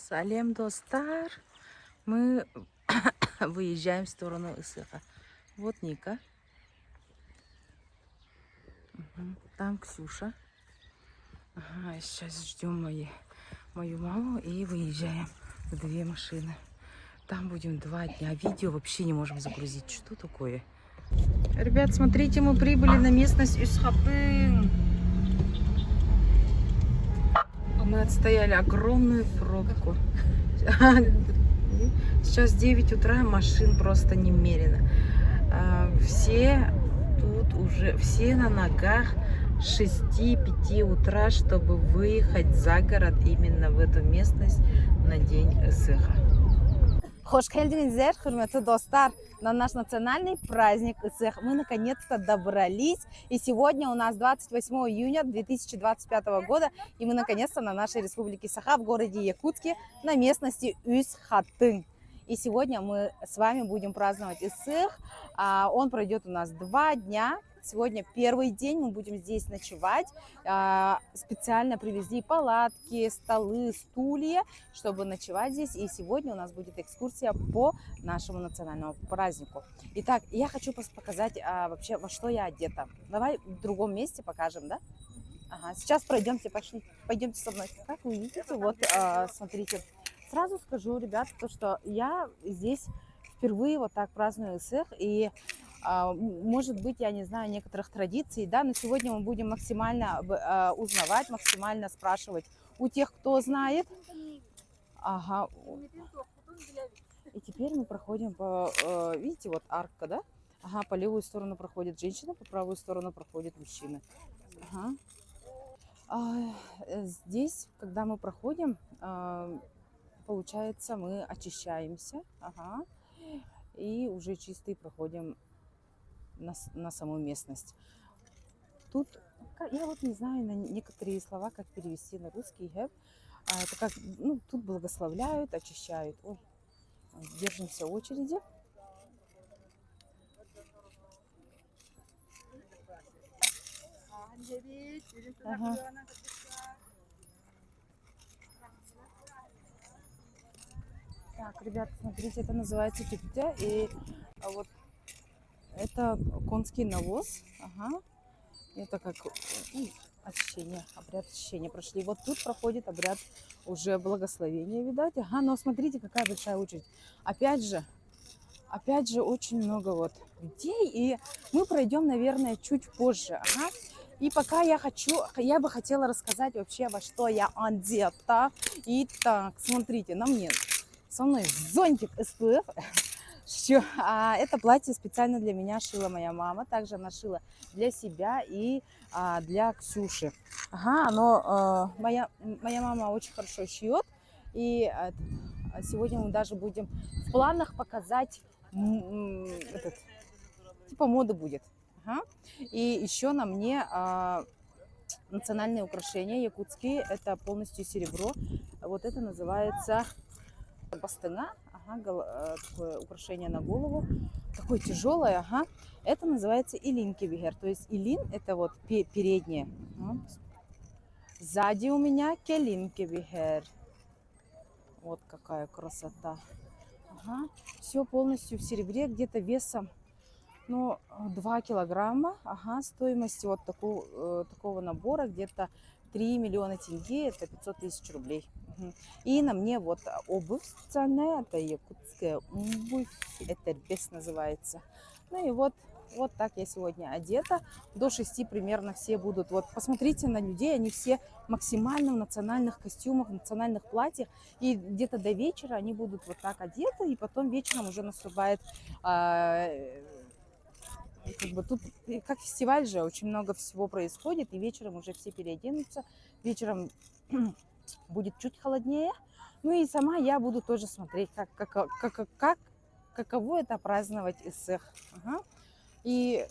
Салем, достар. Мы выезжаем в сторону Исыха. Вот Ника. Там Ксюша. Ага, сейчас ждем мою маму и выезжаем в две машины. Там будем 2 дня. Видео вообще не можем загрузить. Что такое? Ребят, смотрите, мы прибыли на местность Исхапын. Мы отстояли огромную пробку. Сейчас 9 утра, машин просто немерено. Все тут уже, все на ногах 6-5 утра, чтобы выехать за город именно в эту местность на день Исыха. Hoş geldinizler, hürmetli dostlar, на наш национальный праздник Исых. Мы наконец-то добрались, и сегодня у нас 28 июня 2025 года, и мы наконец-то на нашей республике Саха в городе Якутске на местности Ус-Хатын. И сегодня мы с вами будем праздновать Исых. Он пройдет у нас 2 дня. Сегодня первый день, мы будем здесь ночевать. Специально привезли палатки, столы, стулья, чтобы ночевать здесь. И сегодня у нас будет экскурсия по нашему национальному празднику. Итак, я хочу показать вообще, во что я одета. Давай в другом месте покажем, да? Ага, сейчас пройдемте, пошли, пойдемте со мной. Как вы видите, вот, смотрите. Сразу скажу, ребят, то, что я здесь впервые вот так праздную Исых. И может быть, я не знаю некоторых традиций, да, но сегодня мы будем максимально узнавать, максимально спрашивать у тех, кто знает. Ага. И теперь мы проходим по, видите, вот арка, да? Ага, по левую сторону проходит женщина, по правую сторону проходит мужчина. Ага. Здесь, когда мы проходим, получается, мы очищаемся, ага, и уже чистые проходим на саму местность. Тут, я вот не знаю на некоторые слова, как перевести на русский. Это как, ну, тут благословляют, очищают. Ой, держимся в очереди. Ага. Так, ребят, смотрите, это называется тюптя, и вот это конский навоз. Ага. Это как очищение, обряд очищения прошли. Вот тут проходит обряд уже благословения, видать. Ага, но смотрите, какая большая очередь. Опять же, очень много вот людей, и мы пройдем, наверное, чуть позже. Ага. И пока я бы хотела рассказать вообще, во что я одета. Итак, смотрите, на мне со мной зонтик SPF. Это платье специально для меня шила моя мама. Также она шила для себя и для Ксюши. Ага, моя мама очень хорошо шьет. И сегодня мы даже будем в планах показать, типа моды будет. Ага. И еще на мне национальные украшения якутские. Это полностью серебро. Вот это называется бастыга. Ага, такое украшение на голову. Такое тяжелое. Ага. Это называется илинкебигер. То есть илин это вот переднее. Сзади у меня келинкебигер. Вот какая красота. Ага. Все полностью в серебре, где-то весом, ну, 2 килограмма. Ага, стоимость вот такого набора где-то 3 миллиона тенге, это 500 тысяч рублей. И на мне вот обувь специальная, это якутская обувь, это бес называется. Ну и вот так я сегодня одета. До 6 примерно все будут. Вот посмотрите на людей, они все максимально в национальных костюмах, в национальных платьях. И где-то до вечера они будут вот так одеты, и потом вечером уже наступает... Как бы тут как фестиваль же, очень много всего происходит, и вечером уже все переоденутся. Вечером будет чуть холоднее. Ну и сама я буду тоже смотреть, каково это праздновать Исых. Ага. И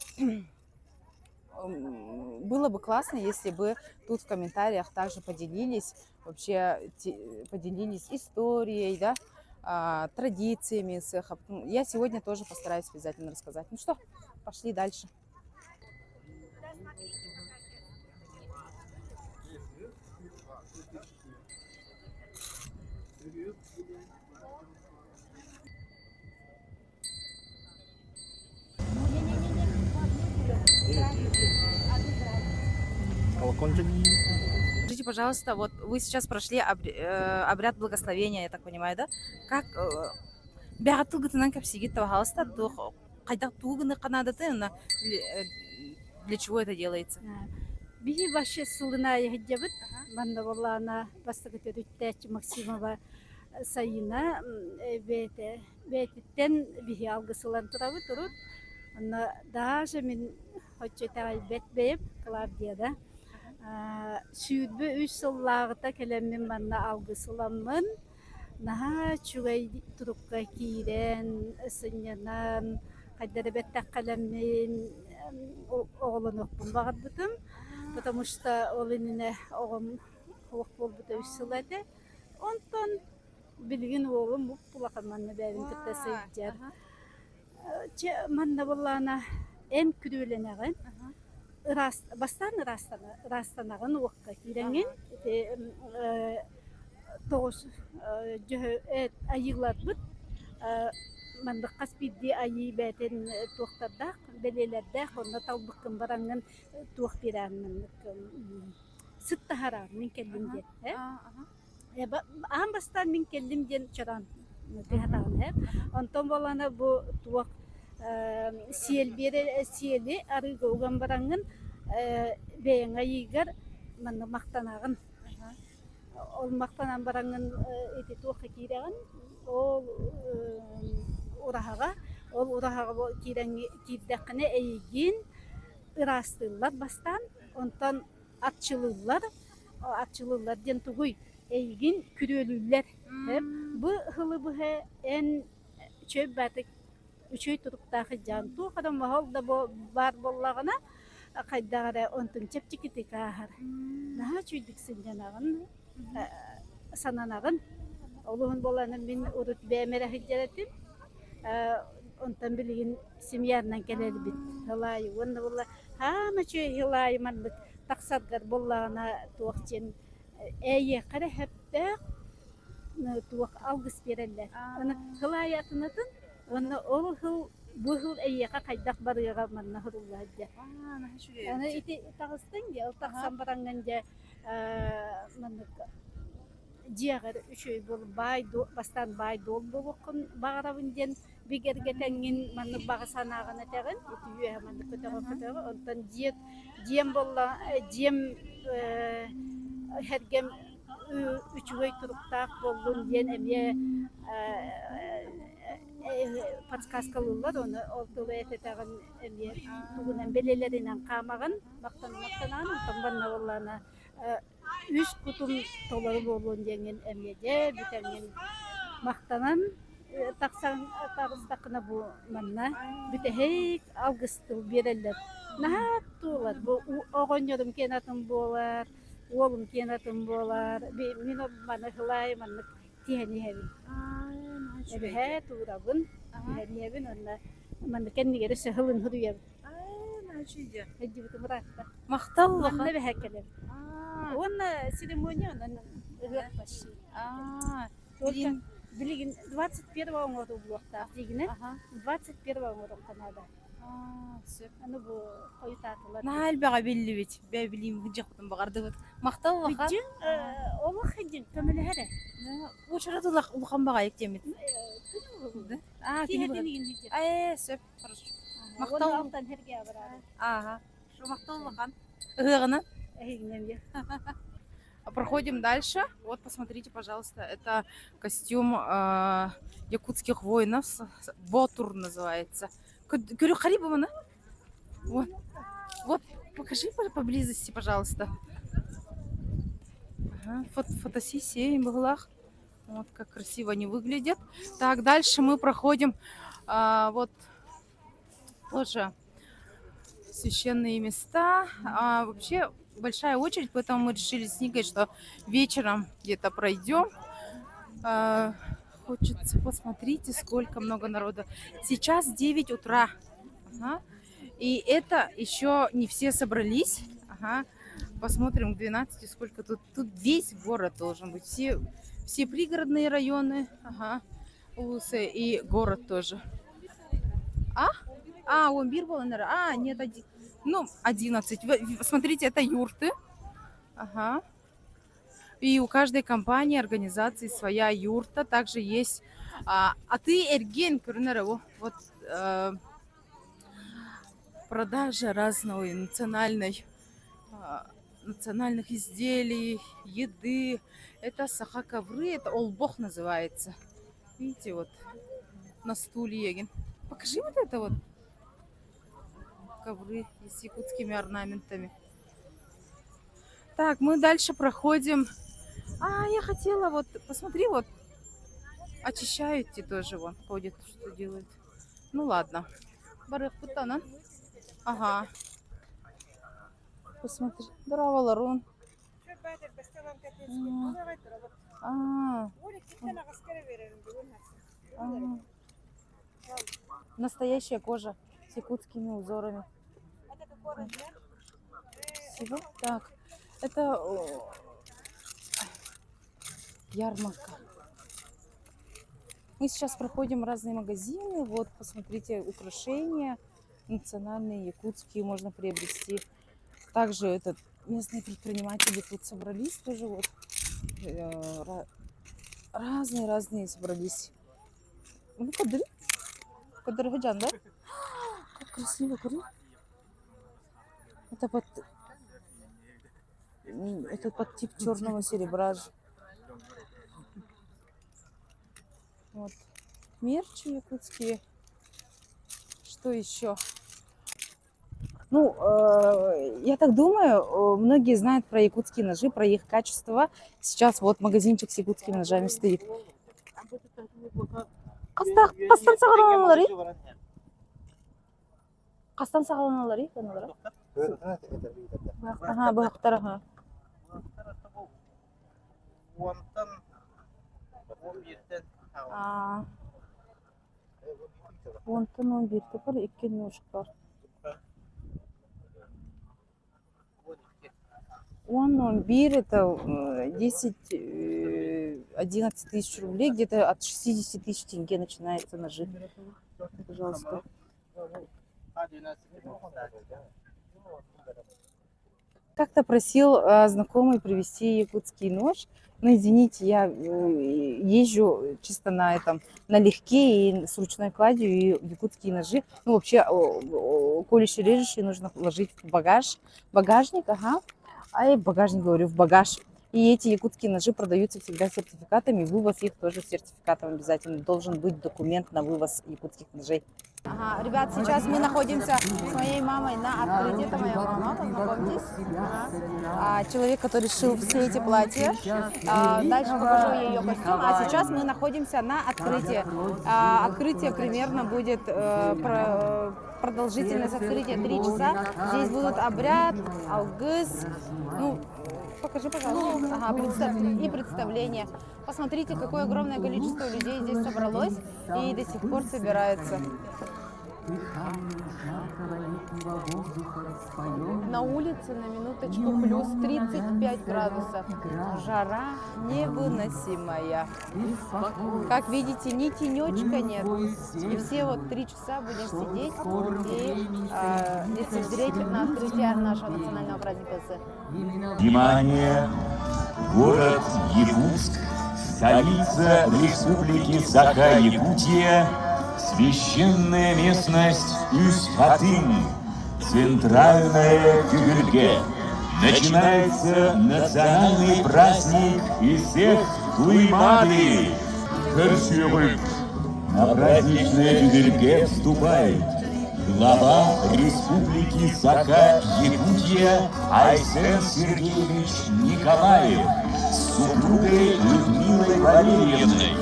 было бы классно, если бы тут в комментариях также поделились историей, да, традициями Исыха. Я сегодня тоже постараюсь обязательно рассказать. Ну что, пошли дальше. закончить. Скажите, пожалуйста, вот вы сейчас прошли обряд благословения, я так понимаю, да? Как бягатыл гытынан капсигит пожалуйста, кайда тугыны канадаты, для чего это делается? Биһи башы сылына яһыджабыт, манна боллана бастыгы төрүттәч Максимова сайына бетиттен биһи алгысылан турабы турут. Анна даже мен хоччетагай бетбеп Клавдияда. Сүйүдбү 3 сыллагыта келеммин манна алгысыламмын. Наха чугай турукка киирен, ысыннанан, кайдары беттак келеммин оголонокпун багырбытым. Потому что ол инне огом хуак болбута 3 сылады. Онтон билген олым буп булаканманна бәбин кыттасы жар. Манна боллана эн күрүленеген бастан растанагын уакка киренген тоғыз айылатбыт мандык каспидди айы бәтен туактардак белелерде онда талбыккын бараңын туак бираңын сыттахарам мен келдимде ан бастан мен келдимден чаран онтон болана бу туак сиели арыга уган бараңын бэйэн айыгар манны мактанагын ол мактанан бараңын эти туакка кирегин ол урахага кирдеккине эйигин ырастылар бастан онтон атчылылар ден тугуй эйигин күрөлүлөр бу хылы быхе эн чөп батык үчөй туруктагы жан туукадан махол да бар боллагына кайдагара онтун чепчикити кахар наха чүйдүксүн жанагын сананагын олугун боланын мен урут бэмере хиджаретим онтан билигин семьянан келелбит хылай онда болла хама чөй хылай манбыт таксадгар боллагына туакчен эйе кара хеппек туак алгыс берелер аны хылай атынатын Оны ол хыл бу хыл эйяка кайдак барыга манна хырулладя. Аны ити тагыстын же, тагсан баранган же манна жиягар үчөй бол бастан бай дол болукун багарабын ден бигергетеңин манна бага санагына теген ити үйө манна көтөгө онтон жем болла жем хергем үчөй туруктак болдун ден эмне подсказкалылар оны олтулы этетагын эмне тугунан белелеринен камагын мактанан тамбанна боллана үч кутум толору болгон деген эмнеде бүтенген мактанан таксан тагыстакына бу манна бүтехейк алгыстыл берелер нахаттуулар бу огоньорум кенатын болар олум кенатын болар мен мана хылай манна тиени хеби эбе турабын хеби онна манна кеннигери сехылын хурuyab Начиде. эди бутумракта Мактал манна бе хекелер онна церемония онна ыгырпаши билигин 21 оңору блокта дигине 21 оңору канада аны бу койтатылар Нальбага белли бит. Бе билим гыжактан багарды бит. Мактал бака. Биджин олохыжин көмөлөһөрө. Учуратылак улхан бага эктемит. Тиһединигин диже. Сөп. Хорошо. Мактал Макталтан херге барады. Ага. Шо мактал бахан. Ыгына. Эгинем. Проходим дальше. Вот, посмотрите, пожалуйста, это костюм якутских воинов. Ботур называется. Говорю, Харибовна. Вот, покажи поблизости, пожалуйста. Ага, фотосессия в углах. Вот как красиво они выглядят. Так, дальше мы проходим вот тоже священные места. Вообще большая очередь, поэтому мы решили с Никой, что вечером где-то пройдем. Хочется, посмотрите, сколько много народа. Сейчас 9 утра. Ага. И это еще не все собрались. Ага. Посмотрим к 12, сколько тут. Тут весь город должен быть. Все пригородные районы. Ага. Улусы и город тоже. Он бир был, наверное. Нет, 11. Смотрите, это юрты. Ага. И у каждой компании, организации своя юрта. Также есть... А ты, Эрген, вот продажа разной национальных изделий, еды. Это саха-ковры, это олбох называется. Видите, вот на стуле. Еген. Покажи вот это вот ковры с якутскими орнаментами. Так, мы дальше проходим. Я хотела вот, посмотри, вот очищают те тоже, вон, ходят, что делают. Ну ладно. Барых путана. Ага. Посмотри. Браво, Ларун. Настоящая кожа с якутскими узорами. Всего? Так, это ярмарка. Мы сейчас проходим разные магазины. Вот, посмотрите, украшения национальные, якутские можно приобрести. Также этот местные предприниматели тут собрались тоже. Вот разные собрались. Ну, Кадыргаджан, да? Как красиво, куры. Это под тип черного серебра. Вот. Мерчи якутские. Что еще? Ну, я так думаю, многие знают про якутские ножи, про их качество. Сейчас вот магазинчик с якутскими ножами стоит. Кастан сағаланалар, ага, бұғақтар, ага. Онтан 11 бар, 2 ножик бар. 11 это 10-11 тысяч рублей, где-то от 60 тысяч тенге начинается ножи. Пожалуйста. Как-то просил знакомый привезти якутский нож. Но извините, я езжу чисто на налегке и с ручной кладью, и якутские ножи. Ну, вообще, колющие, режущие нужно ложить в багажник, ага. В багаж. И эти якутские ножи продаются всегда сертификатами. Вывоз их тоже сертификатом обязательно. Должен быть документ на вывоз якутских ножей. Ага, ребят, сейчас мы находимся с моей мамой на открытии. Это моя мама, познакомьтесь. Человек, который шил все эти платья. Дальше покажу ее костюм. А сейчас мы находимся на открытии. Открытие примерно будет продолжительность открытия 3 часа. Здесь будут обряд, алгыс. Ну, покажи, пожалуйста. Ага, и представление. Посмотрите, какое огромное количество людей здесь собралось и до сих пор собирается. На улице на минуточку плюс 35 градусов. Жара невыносимая. Как видите, ни тенечка нет. И все вот 3 часа будем сидеть и лицезреть на открытие нашего национального праздника. Внимание! Город Якутск, столица Республики Саха-Якутия, священная местность Үс-Хатын, центральная Тюгюрге. Начинается национальный праздник Исех Туймады. На праздничное Тюгюрге вступает глава Республики Саха-Якутия Айсен Сергеевич Николаев с супругой Людмилой Валерьевной,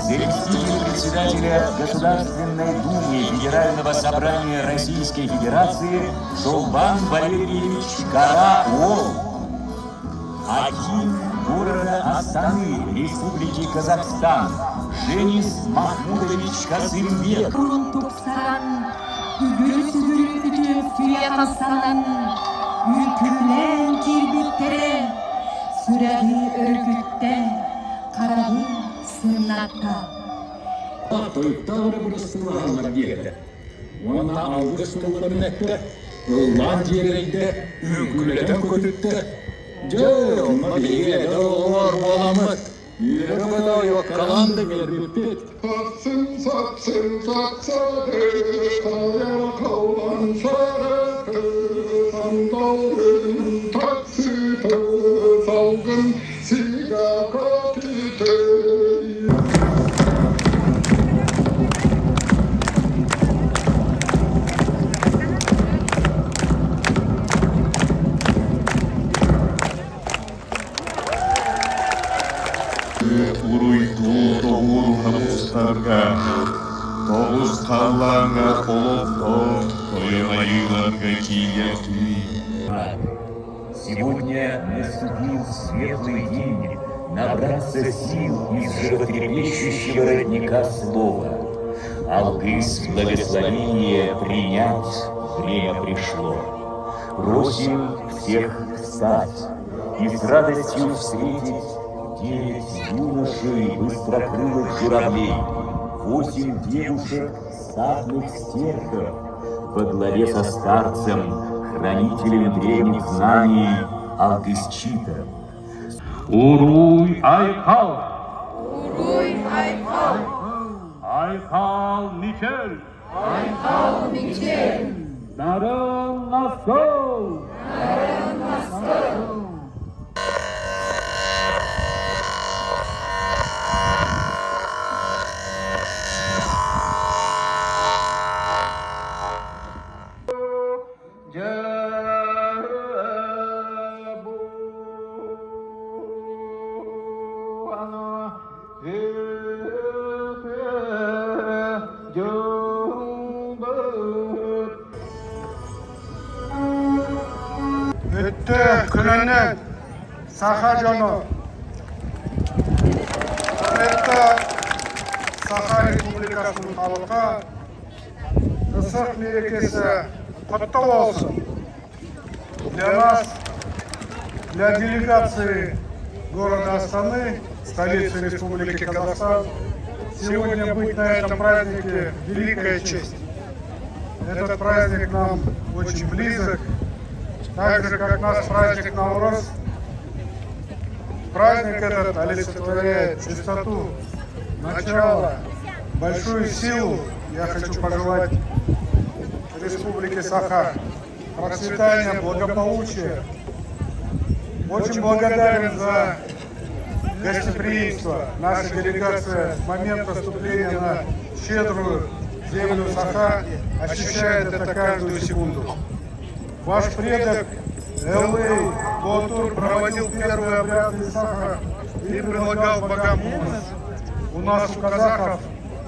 заместитель председателя Государственной Думы Федерального собрания Российской Федерации Шолбан Валерьевич Караол, аким города Астаны Республики Казахстан Женис Махмудович Касымбек. Бие доллар боламык. Үйрі yok kalandı gelbiptik. Satsın satsın satsadı, kaya kalan sarı, sandalın taksitı, salgın sigaretitı. Урuyду doğurға бұстарға, тоғыз қалаңа қолыпты, тойына юларға киетті. Сегодня наступил светлый день набраться сил из животрепещущего родника слова. Алгыс благословение принять время пришло. Просим всех встать и с радостью встретить 9 юношей быстрокрылых журавлей, 8 девушек статных стерхов, во главе со старцем, хранителем древних знаний Алгысчита. Уруй Айкал! Уруй Айкал! Айкал Мичель! Айкал Мичель! Нарын Москов! Нарын Москов! Өтті күнінен Саха жоны. Құрметті Саха Республикасының халқы, Ысық мерекесі құтты болсын. Для нас, для делегации города Астаны, столицы Республики Казахстан, сегодня быть на этом празднике – великая честь. Этот праздник нам очень близок. Так же, как наш праздник Наурыз, праздник этот олицетворяет чистоту, начало, большую силу. Я хочу пожелать Республике Саха процветания, благополучия. Очень благодарен за гостеприимство. Наша делегация с момента вступления на щедрую землю Саха ощущает это каждую секунду. Ваш предок Элэй Батур проводил первый обряд Саха и предлагал богам хумус. У нас, у казахов,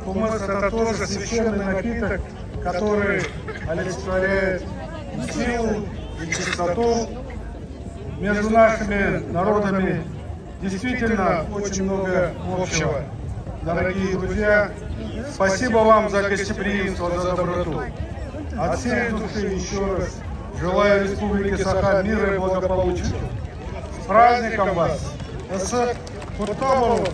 хумус — это тоже священный напиток, который олицетворяет силу и чистоту. Между нашими народами действительно очень много общего. Дорогие друзья, спасибо вам за гостеприимство, за доброту. От всей души еще раз желаю Республике Саха мира и благополучия. С праздником вас! Ысык құтты болсын!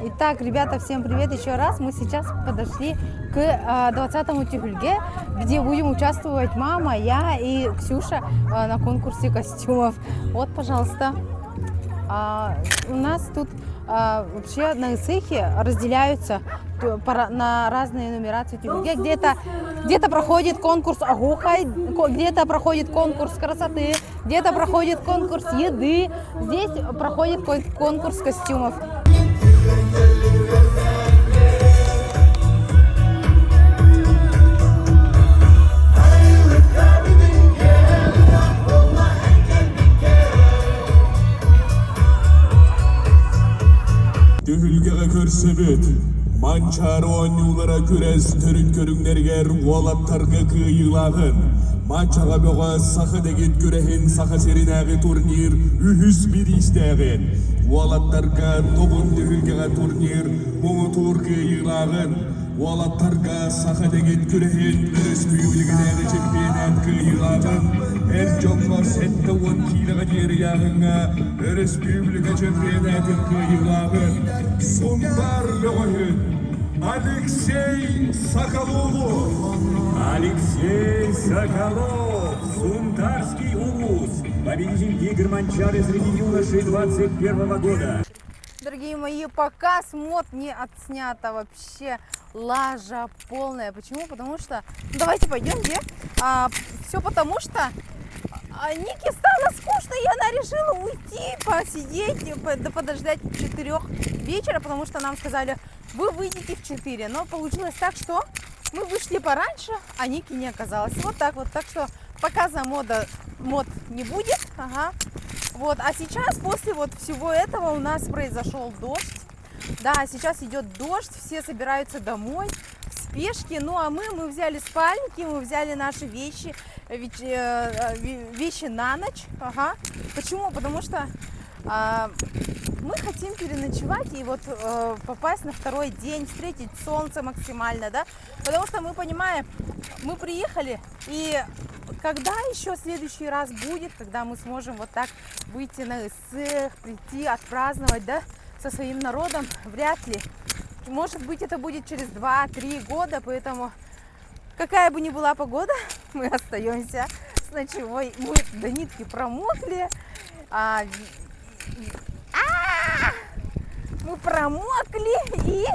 Итак, ребята, всем привет еще раз. Мы сейчас подошли к 20-му тюгюльге, где будем участвовать мама, я и Ксюша на конкурсе костюмов. Вот, пожалуйста. У нас тут вообще на Исыхе разделяются на разные нумерации тюгюльге. Где-то проходит конкурс агухай, где-то проходит конкурс красоты, где-то проходит конкурс еды, здесь проходит конкурс костюмов. Tühülgege körsebet, mançar oynuyulara küres törüt körünlerger olattarga kıyılağın. Mançaga boğa sağı degen kürehin sağı serinägi turnir ühüs bir istägen. Olattarga tobun tühülgege turnir muğu tur kıyılağın. Olattarga sağı degen kürehin üres büyülgedägi çempionat kıyılağın. En jonga sette on kilaga jeri yağınga üres büyülge çempionat kıyılağın. Suntar loğun Алексей Соколову. Алексей Соколов, Сунтарский улус, победитель игр Манчары среди юношей 21 года. Дорогие мои, показ мод не отснято вообще. Лажа полная. Почему? Потому что... Ну, давайте пойдем, где? Все потому что Нике стало скучно, и она решила уйти, посидеть, подождать 4 вечера, потому что нам сказали, вы выйдете в 4. Но получилось так, что мы вышли пораньше, а Ники не оказалось. Вот так вот. Так что показа мод не будет. Ага. Вот. А сейчас, после вот всего этого, у нас произошел дождь. Да, сейчас идет дождь, все собираются домой в спешке. Ну а мы взяли спальники, мы взяли наши вещи на ночь. Ага. Почему? Потому что мы хотим переночевать и вот попасть на второй день, встретить солнце максимально, да? Потому что мы понимаем, мы приехали, и когда еще следующий раз будет, когда мы сможем вот так выйти на Исых, прийти, отпраздновать, да, со своим народом, вряд ли. Может быть, это будет через 2-3 года, поэтому какая бы ни была погода, мы остаемся с ночевой. Мы до нитки промокли. Мы промокли,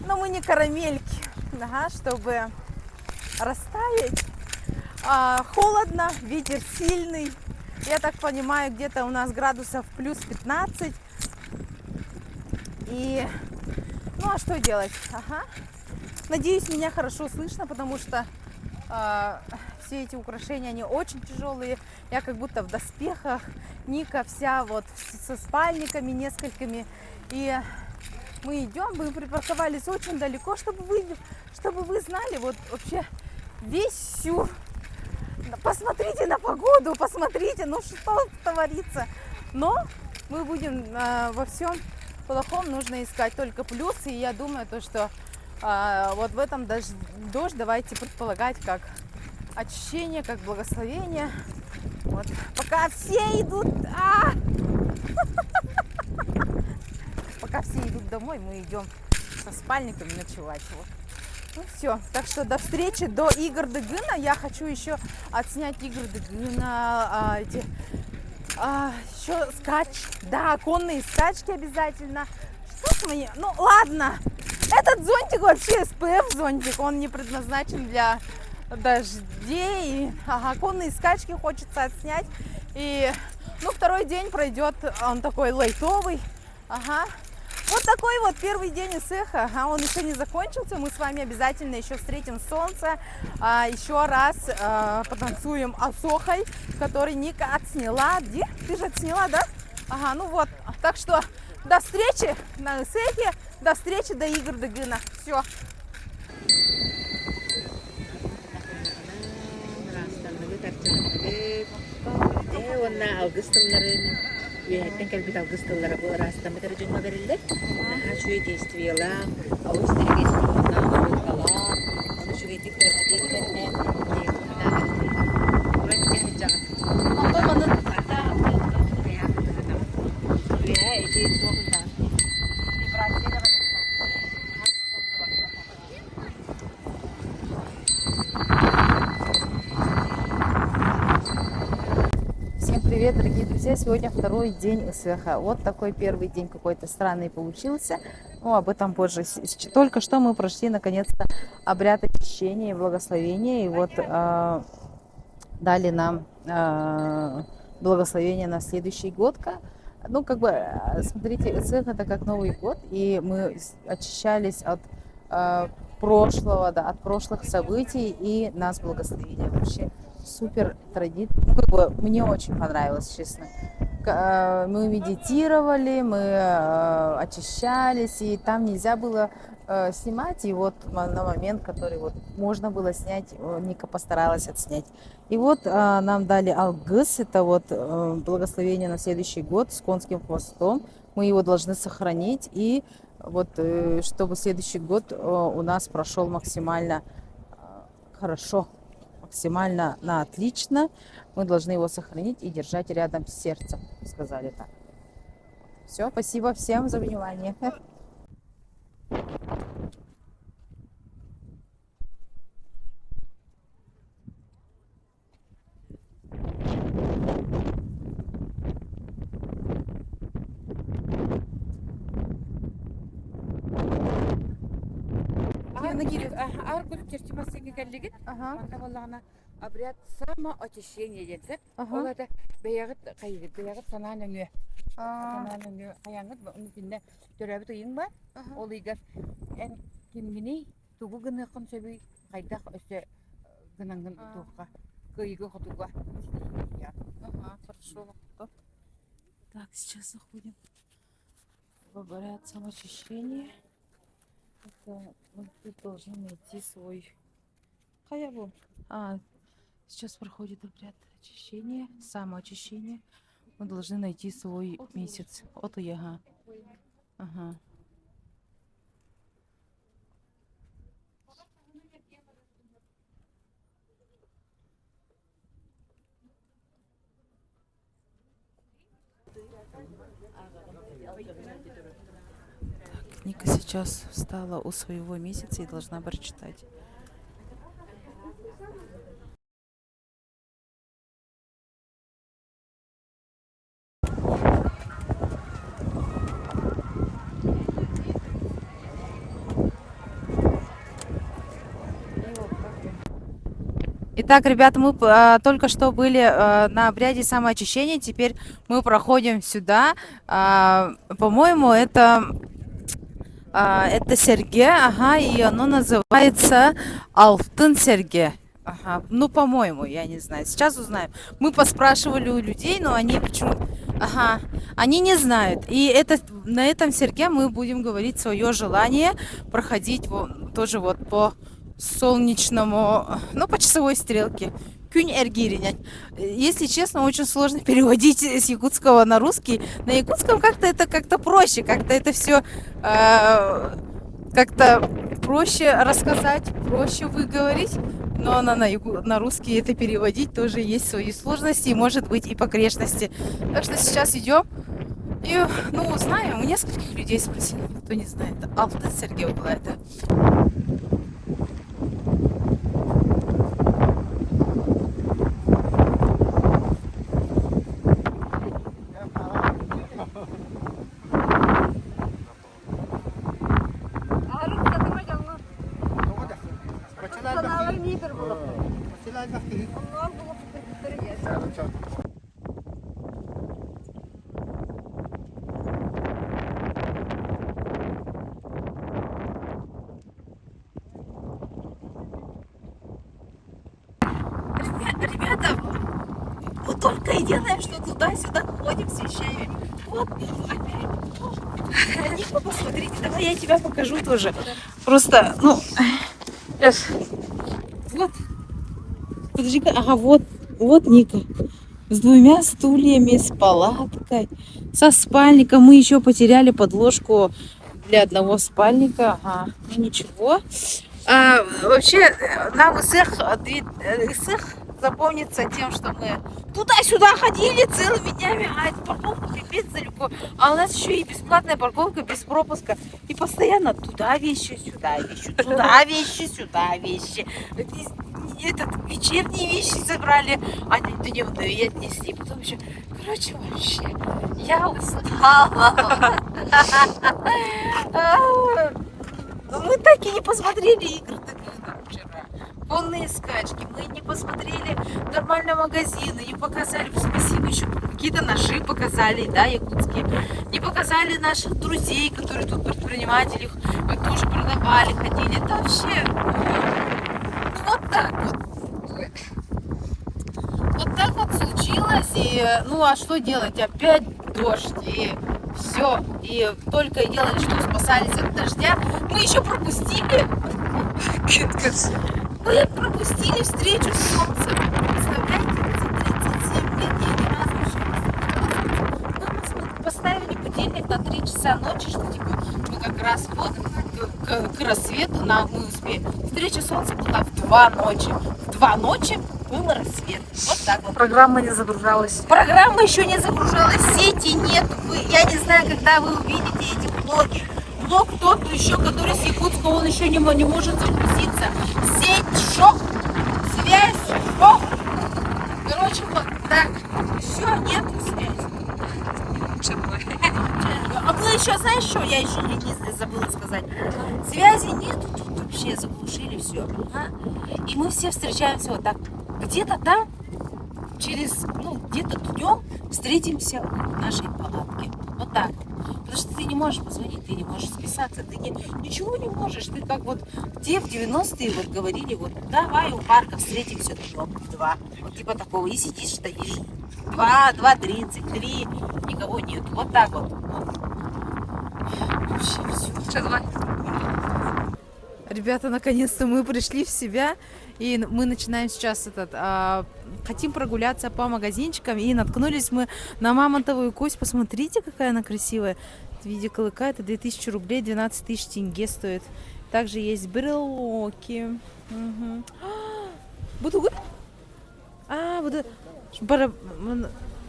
но мы не карамельки, ага, чтобы растаять. Холодно, ветер сильный. Я так понимаю, где-то у нас градусов плюс 15. И, ну а что делать? Ага. Надеюсь, меня хорошо слышно, потому что все эти украшения, они очень тяжелые. Я как будто в доспехах. Ника вся вот со спальниками несколькими. И мы идем, мы припарковались очень далеко, чтобы вы знали вот вообще весь сюр. Посмотрите на погоду, посмотрите, ну что творится. Но мы будем во всем плохом нужно искать только плюсы. И я думаю, то, что вот в этом дождь давайте предполагать как очищение, как благословение. Вот. Пока все идут... Пока все идут домой, мы идем со спальниками ночевать. Вот. Ну все, так что до встречи, до игр Дыгына. Я хочу еще отснять игры Дыгына, еще да, конные скачки обязательно. Что ж мне, ну ладно, этот зонтик вообще SPF зонтик, он не предназначен для дождей. Ага, конные скачки хочется отснять. И, ну, второй день пройдет, он такой лайтовый. Ага. Вот такой вот первый день Исыха. Ага, он еще не закончился. Мы с вами обязательно еще встретим солнце. Еще раз потанцуем Асохой, который Ника отсняла. Где? Ты же отсняла, да? Ага, ну вот. Так что до встречи на Исыхе. До встречи до игр Дыгына. Все. Wannan August'ların üyetten kalbit August'lara bu arasında metrajın verildi. Şu действияла, Австрия действияла, Австрала, onu şu etikler adetlerine Привет, дорогие друзья! Сегодня второй день Исыха. Вот такой первый день какой-то странный получился. Ну, об этом позже. Только что мы прошли, наконец-то, обряд очищения и благословения. И вот дали нам благословение на следующий год. Ну, как бы, смотрите, Исых это как Новый год. И мы очищались от прошлого, да, от прошлых событий. И нас благословили вообще. Супер традиция. Мне очень понравилось, честно. мы медитировали, мы очищались, и там нельзя было снимать. И вот на момент, который вот можно было снять, Ника постаралась отснять. И вот нам дали алгыс, это вот благословение на следующий год с конским хвостом. Мы его должны сохранить, и вот чтобы следующий год у нас прошел максимально хорошо, максимально на отлично, мы должны его сохранить и держать рядом с сердцем, сказали так. Все, спасибо всем за внимание. Обряд самоочищения детсек. Ол это беягыт кайгыт, беягыт санаан өңө. Санаан өңө каяңыт, уну кинде төрөбүт ыйын ба? Ол ыйгар эн кимгини тугу гыныкын сөбүй кайдак өсө гынаңгын туукка, кыйгы хотуга. Хорошо. Так, сейчас заходим в обряд самоочищения. Это мы тут должны найти свой хаябу. Сейчас проходит обряд очищения, самоочищения. Мы должны найти свой месяц. Вот яга. Ага. Так, Ника сейчас встала у своего месяца и должна прочитать. Итак, ребята, мы только что были на обряде самоочищения. Теперь мы проходим сюда. По-моему, это серьге, ага, и оно называется Алтын серьге. Ага, ну, по-моему, я не знаю. Сейчас узнаем. Мы поспрашивали у людей, но они почему-то... Ага, они не знают. И на этом серьге мы будем говорить свое желание проходить тоже вот по солнечному, ну, по часовой стрелке. Кюнь эргиринять. Если честно, очень сложно переводить с якутского на русский. На якутском как-то проще, как-то это все как-то проще рассказать, проще выговорить. Но на русский это переводить тоже есть свои сложности, и может быть и погрешности. Так что сейчас идем и, ну, узнаем. У нескольких людей спросили, кто не знает. Алтын серьге была это. Ребята, вот только и делаем, что туда-сюда ходим с вещами. Вот, опять. Ника, посмотрите, давай я тебя покажу тоже. Просто, ну, вот. Подожди-ка, ага, вот Ника. С двумя стульями, с палаткой, со спальником. Мы еще потеряли подложку для одного спальника. Ага, ну ничего. Вообще, нам Исых запомнится тем, что мы туда-сюда ходили целыми днями, а эта парковка пипец далеко. А у нас еще и бесплатная парковка без пропуска. И постоянно туда вещи, сюда вещи, туда вещи, сюда вещи. Вечерние вещи забрали, а дневные отнесли. Потом еще, короче, вообще, я устала. Мы так и не посмотрели игры вчера. Полные скачки. Мы не посмотрели нормально магазины, не показали, спасибо, еще какие-то ножи показали, да, якутские. Не показали наших друзей, которые тут предприниматели, мы тоже продавали, ходили. Это вообще, ну, вот так вот. Вот так вот случилось. случилось, и ну а что делать? Опять дождь, и все. И только и делали, что спасались от дождя. Мы еще пропустили. Мы пропустили встречу с солнцем. Представляете, за 37 лет я ни разу еще не встретилась. Мы поставили будильник на 3 часа ночи, что типа мы как раз вот к рассвету мы успеем. Встреча солнца была в 2 ночи. В 2 ночи был рассвет. Вот так вот. Программа не загружалась. Программа еще не загружалась, сети нет. Я не знаю, когда вы увидите эти блоги. Блог тот еще, который с Якутска, он еще не может загрузиться. Сеть, шок, связь, шок. Короче, вот так. Все, нету связи. А было еще, знаешь что, я еще не забыла сказать. Связи нету, тут вообще заглушили все. Ага. И мы все встречаемся вот так. Где-то там, через, где-то днем встретимся в нашей палатке. Вот так. Потому что ты не можешь позвонить, ты не можешь списаться, ты ничего не можешь. Ты как вот те в 90-е вот говорили, вот давай у парка встретимся днем в 2. Вот типа такого. И сидишь, стоишь. 2:30, 3, никого нет. Вот так вот. Вообще все. Ребята, наконец-то мы пришли в себя. И мы начинаем сейчас хотим прогуляться по магазинчикам. И наткнулись мы на мамонтовую кость. Посмотрите, какая она красивая. В виде клыка. Это 2000 рублей, 12 тысяч тенге стоит. Также есть брелоки. Угу. Буду гуд? Буду.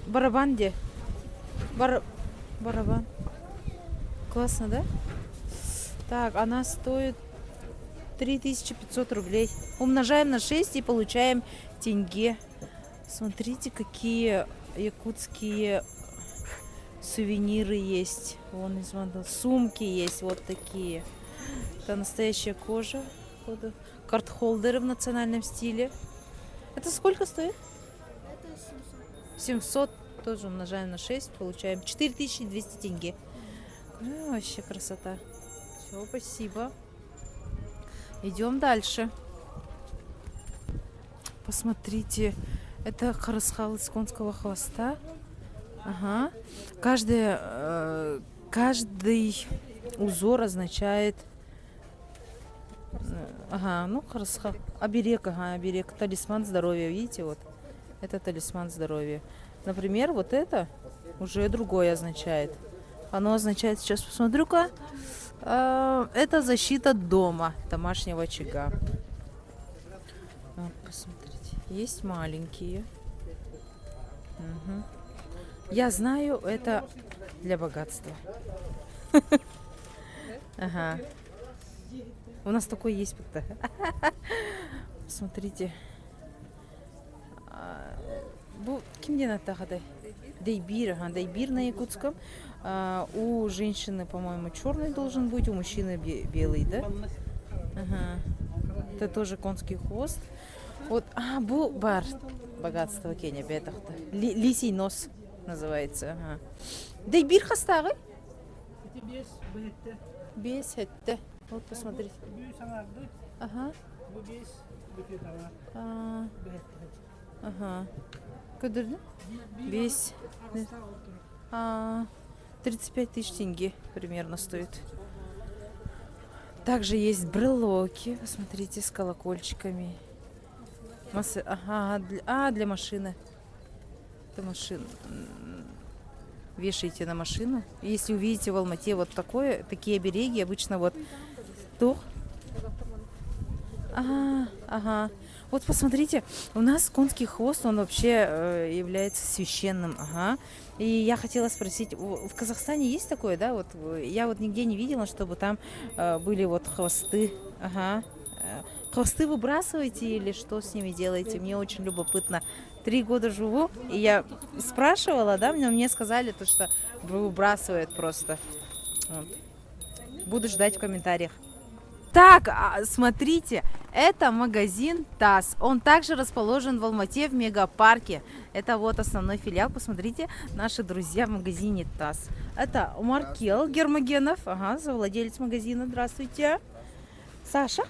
Барабан где? Барабан. Классно, да? Так, она стоит 3500 рублей. Умножаем на 6 и получаем тенге. Смотрите, какие якутские сувениры есть. Вон из сумки есть вот такие. Это настоящая кожа. Карт-холдеры в национальном стиле. Это сколько стоит? Это 700. Тоже умножаем на 6. Получаем 4200 тенге. Вообще красота. Все, спасибо. Идем дальше. Посмотрите, это харасхал из конского хвоста. Ага. Каждый узор означает, харасхал. Оберег, оберег, талисман здоровья. Видите, вот это талисман здоровья. Например, вот это уже другое означает. Оно означает, сейчас посмотрю-ка. Это защита дома, домашнего очага. Посмотрите, есть маленькие. Угу. Я знаю, это для богатства. Ага. У нас такой есть. Смотрите. Кем где на тахадай? Дейбир, дейбир на якутском. У женщины, по-моему, черный должен быть, у мужчины белый, да? Ага. Это тоже конский хвост. Вот, бар. Богатство Кения, бетахта. Лисий нос называется. Ага. Дейбир хастагы? Без это. Вот, посмотрите. Ага. Ага. Кадырды? Весь. 35 тысяч тенге примерно стоит. Также есть брелоки. Посмотрите, с колокольчиками. Для машины. Это машина. Вешаете на машину. Если увидите в Алмате вот такие обереги, обычно вот тух. Ага. Вот посмотрите, у нас конский хвост, он вообще является священным. Ага. И я хотела спросить, в Казахстане есть такое, да? Вот я вот нигде не видела, чтобы там были вот хвосты. Ага. Хвосты выбрасываете или что с ними делаете? Мне очень любопытно. 3 года живу, и я спрашивала, да, мне сказали, что выбрасывают просто. Вот. Буду ждать в комментариях. Так, смотрите, это магазин ТАСС. Он также расположен в Алмате в мегапарке. Это вот основной филиал. Посмотрите, наши друзья в магазине ТАСС. Это Маркел Гермогенов, совладелец магазина. Здравствуйте. Саша,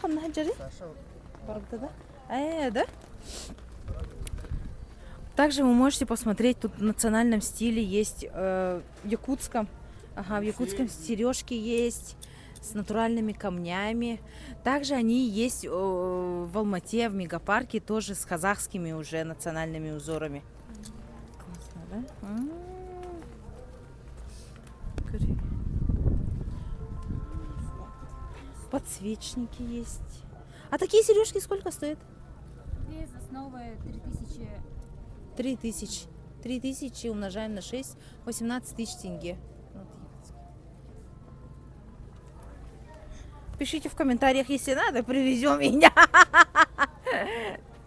да? Также вы можете посмотреть, тут в национальном стиле есть в якутском. Ага, в якутском сережки есть с натуральными камнями. Также они есть в Алмате, в мегапарке, тоже с казахскими уже национальными узорами. Классно, да? Подсвечники есть. А такие сережки сколько стоят? Без основы 3000. 3000. 3000 умножаем на 6, 18 тысяч тенге. Пишите в комментариях, если надо, привезем меня.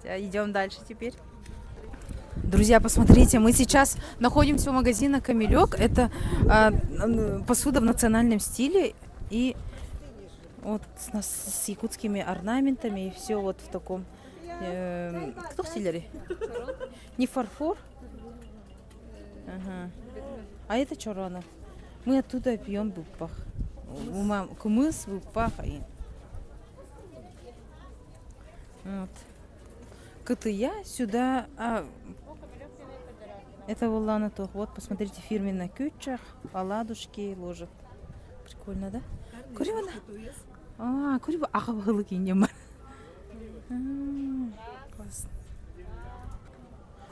Идем дальше теперь. Друзья, посмотрите, мы сейчас находимся у магазина Камелек. Это посуда в национальном стиле. И вот с якутскими орнаментами. И все вот в таком... Кто в стиле? Не фарфор? Ага. А это чорона. Мы оттуда пьем бупах. Кумыс, бупах. Вот. Кытыя сюда... это воллана тох. Вот, посмотрите, фирменная кючах, оладушки ложат. Прикольно, да? Курива? Курива. Ахабалы кинем. Классно.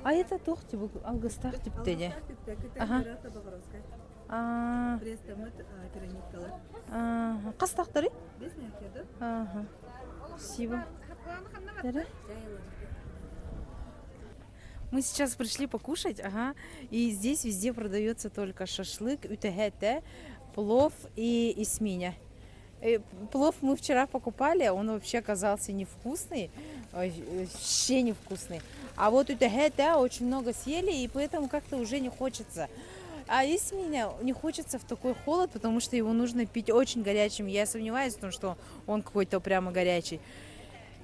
А это тох, типа, алгастах, типа, тене. Ага. Кастахтары? Ага. Спасибо. Мы сейчас пришли покушать, ага, и здесь везде продается только шашлык, утегете, плов и исминя. Плов мы вчера покупали, он вообще оказался невкусный, вообще невкусный. А вот утегете очень много съели, и поэтому как-то уже не хочется. А исминя не хочется в такой холод, потому что его нужно пить очень горячим. Я сомневаюсь в том, что он какой-то прямо горячий.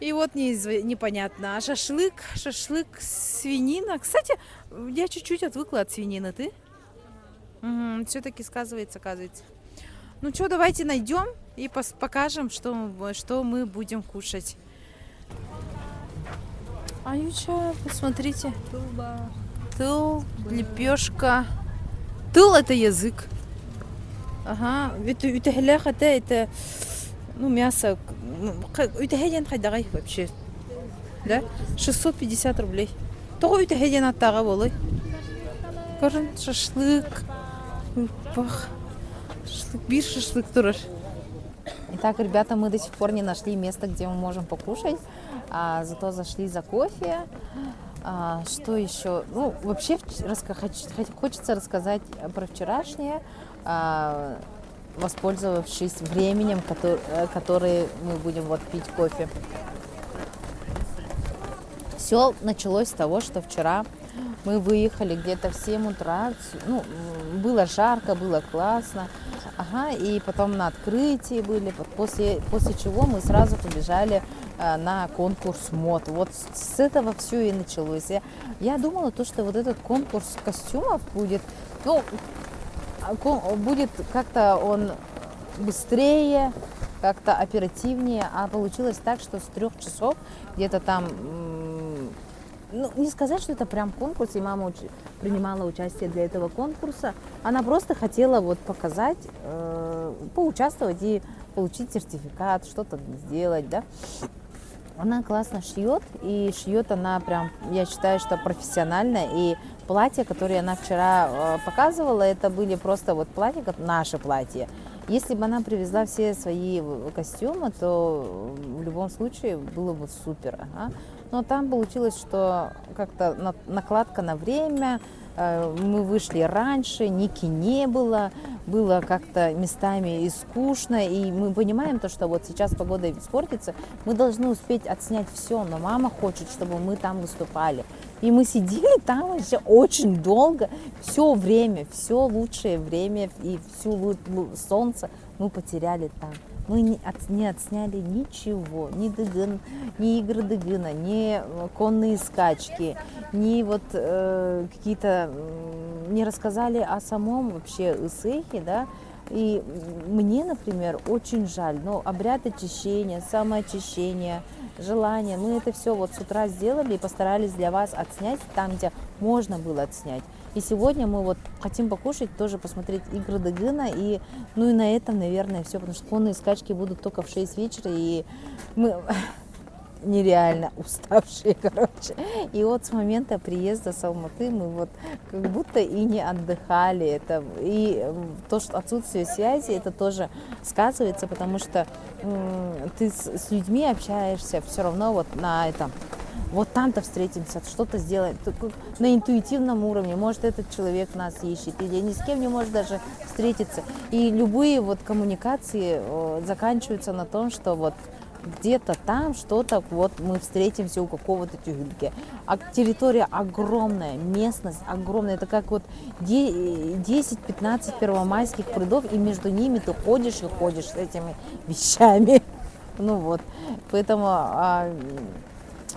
И вот непонятно. А шашлык, свинина. Кстати, я чуть-чуть отвыкла от свинины. Ты? Все-таки сказывается, оказывается. Ну что, давайте найдем и покажем, что мы будем кушать. А юча, посмотрите. Тыл, лепешка. Тыл — это язык. Ага. Это ну, мясо. Вообще. Да? 650 рублей. Того аттага болой. Шашлык. Пах. Bir шашлык турар. Итак, ребята, мы до сих пор не нашли место, где мы можем покушать. Зато зашли за кофе. Что еще? Ну, вообще хочется рассказать про вчерашнее, воспользовавшись временем, который мы будем вот пить кофе. Все началось с того, что вчера мы выехали где-то в 7 утра. Ну, было жарко, было классно. Ага, и потом на открытии были. После чего мы сразу побежали на конкурс мод. Вот с этого все и началось. Я думала, что вот этот конкурс костюмов будет, ну, будет как-то он быстрее, как-то оперативнее, а получилось так, что с 3 часов где-то там, ну, не сказать, что это прям конкурс, и мама принимала участие для этого конкурса, она просто хотела вот показать, поучаствовать и получить сертификат, что-то сделать, да. Она классно шьет, и шьет она прям, я считаю, что профессионально, и платья, которые она вчера показывала, это были просто вот платья, как наше платье. Если бы она привезла все свои костюмы, то в любом случае было бы супер. Ага. Но там получилось, что как-то накладка на время, мы вышли раньше, Ники не было как-то местами и скучно, и мы понимаем то, что вот сейчас погода испортится, мы должны успеть отснять все, но мама хочет, чтобы мы там выступали. И мы сидели там еще очень долго, все время, все лучшее время и всю солнце мы потеряли там. Мы не отсняли ничего, ни игры Дыгына, ни конные скачки, ни вот какие-то, не рассказали о самом вообще Исыхе, да, И мне, например, очень жаль, но обряд очищения, самоочищения, желание, мы это все вот с утра сделали и постарались для вас отснять там, где можно было отснять. И сегодня мы вот хотим покушать, тоже посмотреть игры Дагына. И, ну и на этом, наверное, все, потому что конные скачки будут только в 6 вечера, и мы нереально уставшие, короче. И вот с момента приезда с Алматы мы вот как будто и не отдыхали. Это, и то, что отсутствие связи, это тоже сказывается, потому что ты с людьми общаешься все равно вот на этом. Вот там-то встретимся, что-то сделаем на интуитивном уровне. Может, этот человек нас ищет, или ни с кем не может даже встретиться. И любые вот коммуникации заканчиваются на том, что вот где-то там что-то, вот мы встретимся у какого-то тюрьмки. А территория огромная, местность огромная. Это как вот 10-15 первомайских прудов, и между ними ты ходишь и ходишь с этими вещами. Ну вот, поэтому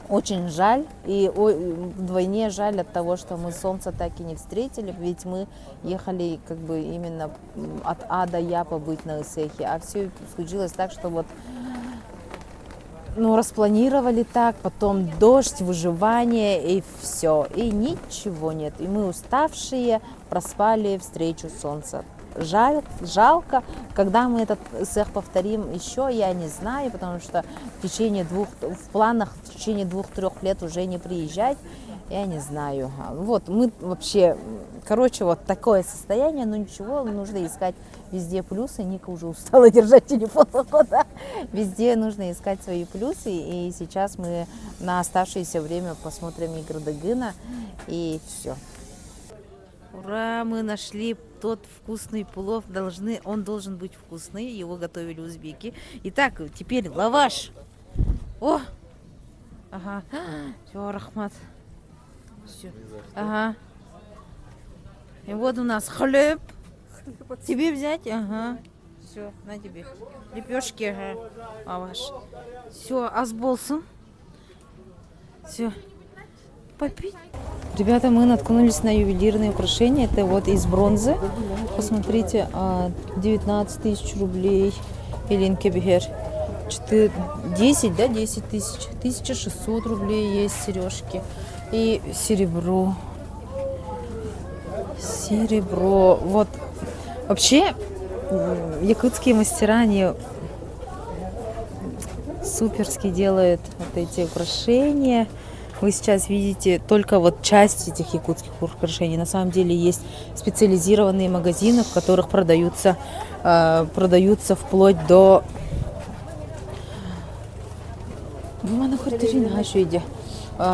очень жаль, и вдвойне жаль от того, что мы солнце так и не встретили, ведь мы ехали как бы именно от А до Я побыть на Исехе, а все случилось так, что вот распланировали так, потом дождь, выживание и все, и ничего нет, и мы уставшие проспали встречу солнца. Жалко, когда мы этот цех повторим еще, я не знаю, потому что в планах в течение 2-3 лет уже не приезжать, я не знаю. Вот мы вообще, короче, вот такое состояние, но ничего, нужно искать везде плюсы. Ника уже устала держать телефон, да? Везде нужно искать свои плюсы, и сейчас мы на оставшееся время посмотрим игры Дагына, и все. Ура, мы нашли тот вкусный плов, он должен быть вкусный, его готовили узбеки. Итак, теперь лаваш. О, ага, все, рахмат. Все, ага. И вот у нас хлеб. Тебе взять? Ага. Все, на тебе. Лепешки, ага. Лаваш. Все, азболсом. Все. Попить. Ребята, мы наткнулись на ювелирные украшения. Это вот из бронзы. Посмотрите, 19 тысяч рублей. Элинкебихер. 10 тысяч. 1600 рублей есть сережки. И серебро. Вот. Вообще, якутские мастера, они суперски делают вот эти украшения. Вы сейчас видите только вот часть этих якутских украшений. На самом деле есть специализированные магазины, в которых продаются вплоть до...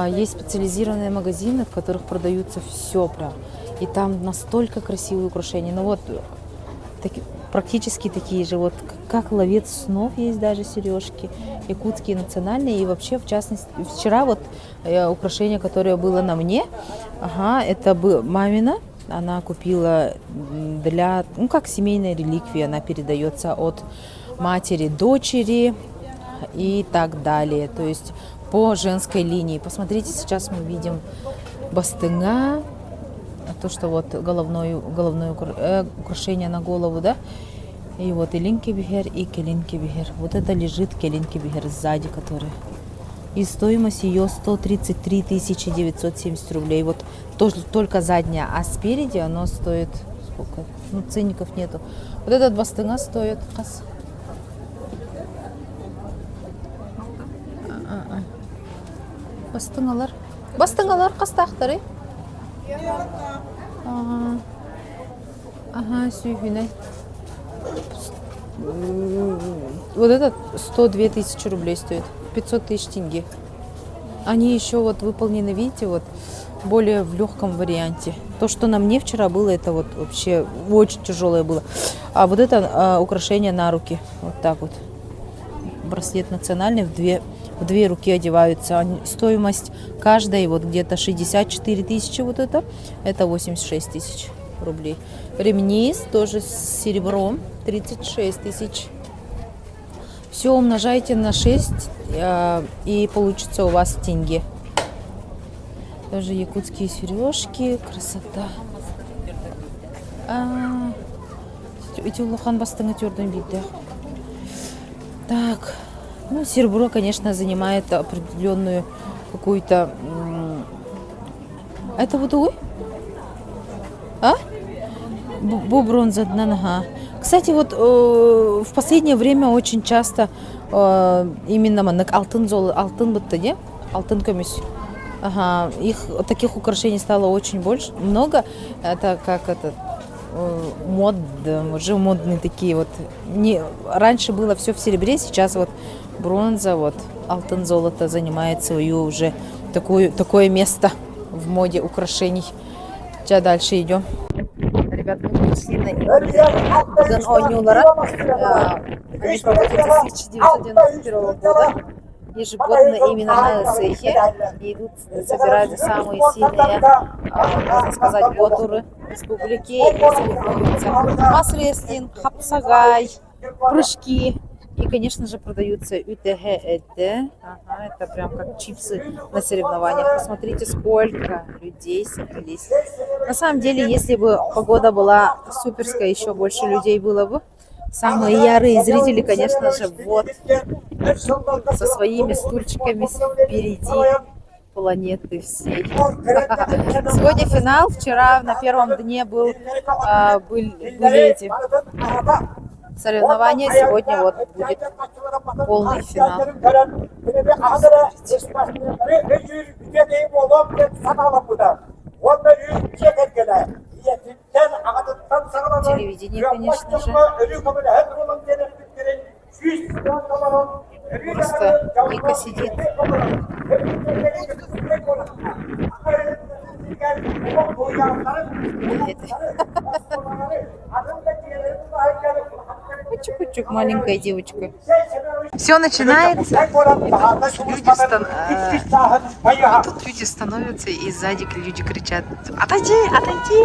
Есть специализированные магазины, в которых продаются все прям. И там настолько красивые украшения. Ну вот, практически такие же. Вот как ловец снов есть даже сережки. Якутские национальные. И вообще, в частности, вчера вот украшение, которое было на мне, это было мамина. Она купила для, как семейная реликвия. Она передается от матери дочери и так далее. То есть по женской линии. Посмотрите, сейчас мы видим бастыга. То, что вот головное украшение на голову, да? И вот элинкебихер и келинкебихер. Вот это лежит келинкебихер сзади, который. И стоимость ее 133 970 рублей. Вот только задняя, а спереди оно стоит сколько? Ну, ценников нету. Вот этот бастыга стоит. Бастыңалар қастақтары? Ага, сүйгіне. Вот этот 102 тысячи рублей стоит. 500 тысяч тенге. Они еще вот выполнены, видите, вот более в легком варианте. То, что на мне вчера было, это вот вообще очень тяжелое было. А вот это украшение на руки. Вот так вот. Браслет национальный в две руки одеваются. Стоимость каждой вот где-то 64 тысячи вот это 86 тысяч рублей. Ремни тоже с серебром 36 тысяч. Все умножайте на 6 и получится у вас тенге. Тоже якутские сережки. Красота. эти улахан бастыңы тёрден бейді. Так, ну, серебро, конечно, занимает определенную какую-то... Это вот ой? А? Бронза, ага. Кстати, вот в последнее время очень часто именно алтын золы, алтын бытты, не? Алтын көмес. Ага, их таких украшений стало очень больше, много. Это как это уже модные такие вот. Раньше было все в серебре, сейчас вот бронза, вот алтын золото занимает свое уже такое место в моде украшений. Сейчас дальше идем. Ребят, мы пришли на они проводятся с 1991 года. Ежегодно именно на Эсэхе идут, собираются самые сильные, можно сказать, ботуры республики и соревнуются. Масс-рестлинг, хапсагай, прыжки. И, конечно же, продаются УТГ. Ага, это прям как чипсы на соревнованиях. Посмотрите, сколько людей собрались. На самом деле, если бы погода была суперская, еще больше людей было бы. Самые ярые зрители, конечно же, вот со своими стульчиками впереди планеты всей. Сегодня финал. Вчера на первом дне были эти соревнования. Сегодня вот будет полный финал. Телевидение, конечно же. Просто Ника сидит. Кучук-кучук, маленькая девочка. Все начинается. Тут люди становятся, и сзади люди кричат: отойди, отойди.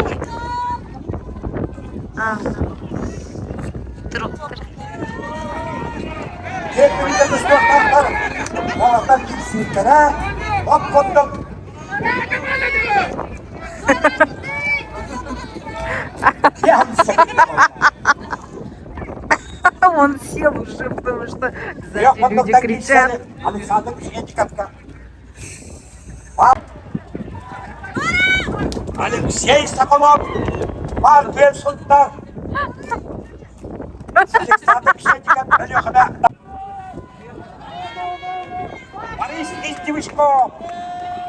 Он сел уже, потому что сзади люди кричат. Алексей Соколов, Марвел Султан. Борис Истивичков,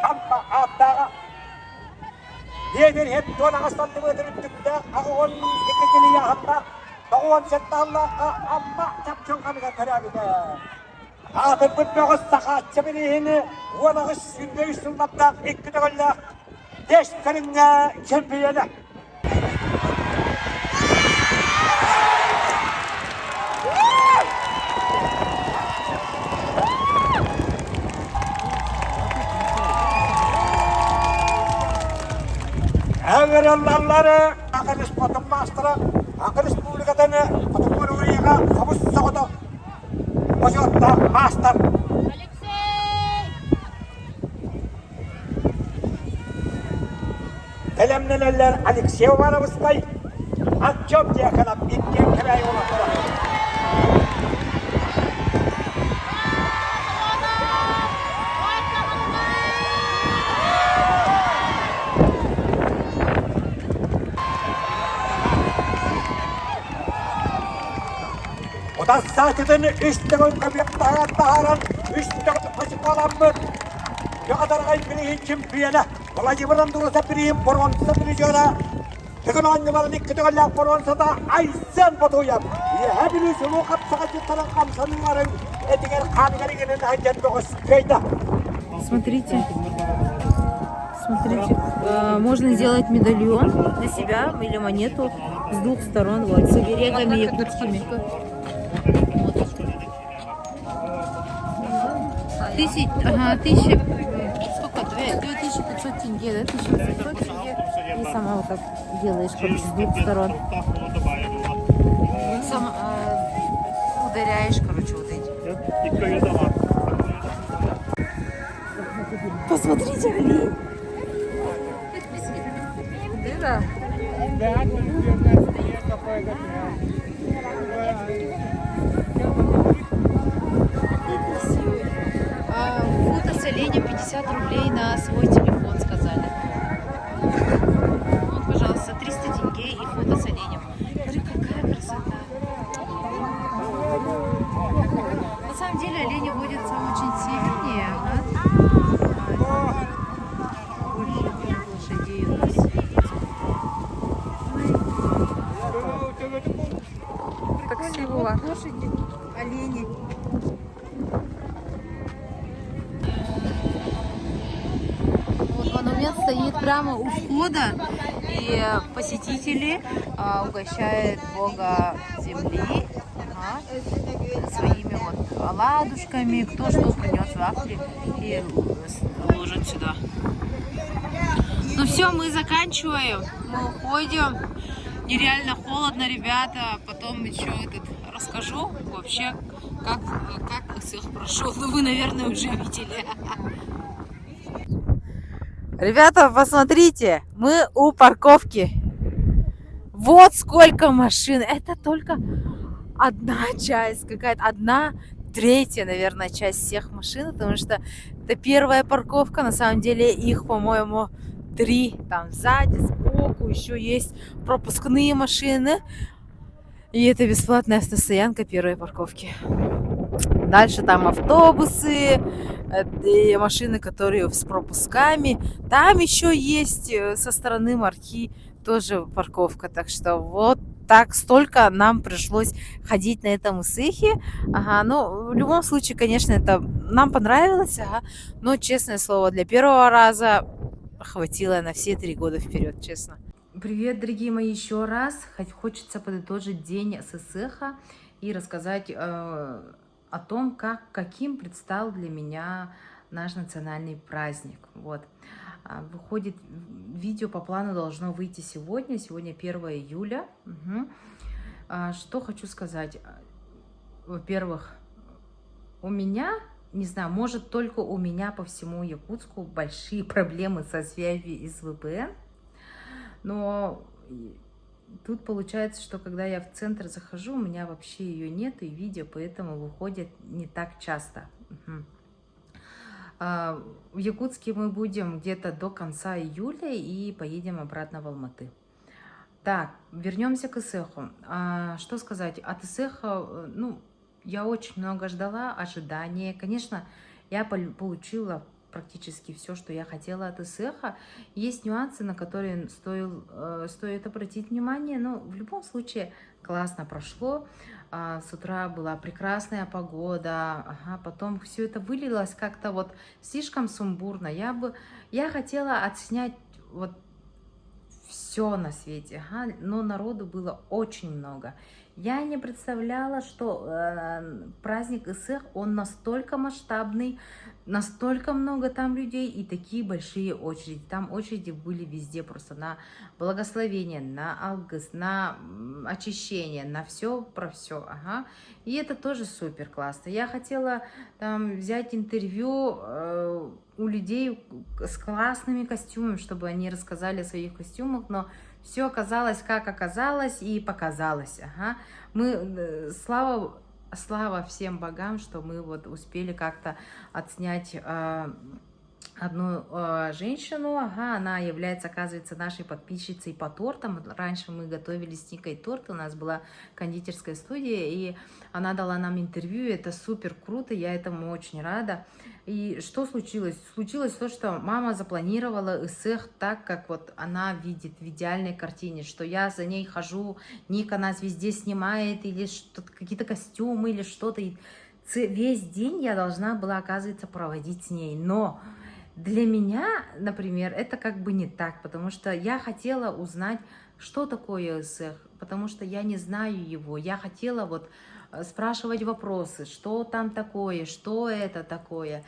Хамма Аттага. Дедер Хеттон Астан Тимотритта, Агон Икекелия Хамма, Агон Сетталла, Амма Чапчон Камига Карабида. Атыр Путмагос Сахат Чабирихини, Уанагос Сюндей Сулматта, Ikkitagolla, Деш Каринга Чемпиона. Әгер Аллалары, Ақырыс Потым Мастыры, Ақырыс Публикаданы, Потым Көрігіға, Қабыс Соғыды, Ожотта Мастыр. Тәлемнен әллер Алексей Уваровыстай, Атчоп дияқанап, Иткен кәбәй олатыра. Odan saatinin üstüne köpekten taharan, üstüne paçık alanmır. Ne kadar kaybırıyın çempiyona. Valla yıvıran durursa biriyim, boronsa biriyona. Tıkın anlamadan ikkitiğinler boronsa da aysen batuyam. Hepiniz yolu kapsağa cidden kamsanınların ediger kanıgarının hacet doğuz köyde. Смотрите, смотрите, можно сделать медальон на себя или монету с двух сторон, вот, с оберегами якутскими. Тысяча, сколько? 2500 тенге, да? 1500 тенге. И сама вот так делаешь, короче, с двух сторон. Сама ударяешь, короче, вот эти. Посмотрите, Али. Да. Вот лошади, олени. Вот монумент стоит прямо у входа, и посетители угощают Бога земли своими вот оладушками, кто что принес, вафли, и ложат сюда. Ну все, мы заканчиваем, мы уходим. Нереально холодно, ребята. Потом еще расскажу вообще, как всех прошел. Ну, вы, наверное, уже видели. Ребята, посмотрите, мы у парковки. Вот сколько машин. Это только одна часть, какая-то 1/3, наверное, часть всех машин, потому что это первая парковка. На самом деле их, по-моему, 3. Там сзади, сбоку еще есть пропускные машины. И это бесплатная автостоянка первой парковки. Дальше там автобусы, и машины, которые с пропусками. Там еще есть со стороны Марки тоже парковка. Так что вот так столько нам пришлось ходить на этом Исыхе. Ага, ну, в любом случае, конечно, это нам понравилось. Ага, но, честное слово, для первого раза хватило на все 3 года вперед, честно. Привет, дорогие мои, еще раз. Хочется подытожить день с Исыха и рассказать о том, каким предстал для меня наш национальный праздник. Вот. Выходит, видео по плану должно выйти сегодня. Сегодня 1 июля. Угу. Что хочу сказать. Во-первых, у меня, не знаю, может только у меня по всему Якутску большие проблемы со связью из VPN. Но тут получается, что когда я в центр захожу, у меня вообще ее нет, и видео поэтому выходит не так часто. Угу. В Якутске мы будем где-то до конца июля и поедем обратно в Алматы. Так, вернемся к Исыху. Что сказать? От Исыха, ну, я очень много ждала, ожидания. Конечно, я получила практически все, что я хотела от Исыха. Есть нюансы, на которые стоит обратить внимание, но в любом случае классно прошло. С утра была прекрасная погода, потом все это вылилось как-то вот слишком сумбурно. Я хотела отснять вот все на свете, но народу было очень много. Я не представляла, что праздник Исых, он настолько масштабный, настолько много там людей и такие большие очереди. Там очереди были везде просто на благословение, на алгыс, на очищение, на все про все. Ага. И это тоже супер классно. Я хотела там взять интервью у людей с классными костюмами, чтобы они рассказали о своих костюмах, но все оказалось, как оказалось и показалось. Ага. Слава всем богам, что мы вот успели как-то отснять одну женщину. Ага, она является, оказывается, нашей подписчицей по тортам. Раньше мы готовили с Никой торт, у нас была кондитерская студия, и она дала нам интервью. Это супер круто, я этому очень рада. И что случилось? Случилось то, что мама запланировала Исых так, как вот она видит в идеальной картине, что я за ней хожу, Ника нас везде снимает, или какие-то костюмы, или что-то. И весь день я должна была, оказывается, проводить с ней. Но для меня, например, это как бы не так, потому что я хотела узнать, что такое Исых, потому что я не знаю его. Я хотела вот спрашивать вопросы, что там такое, что это такое,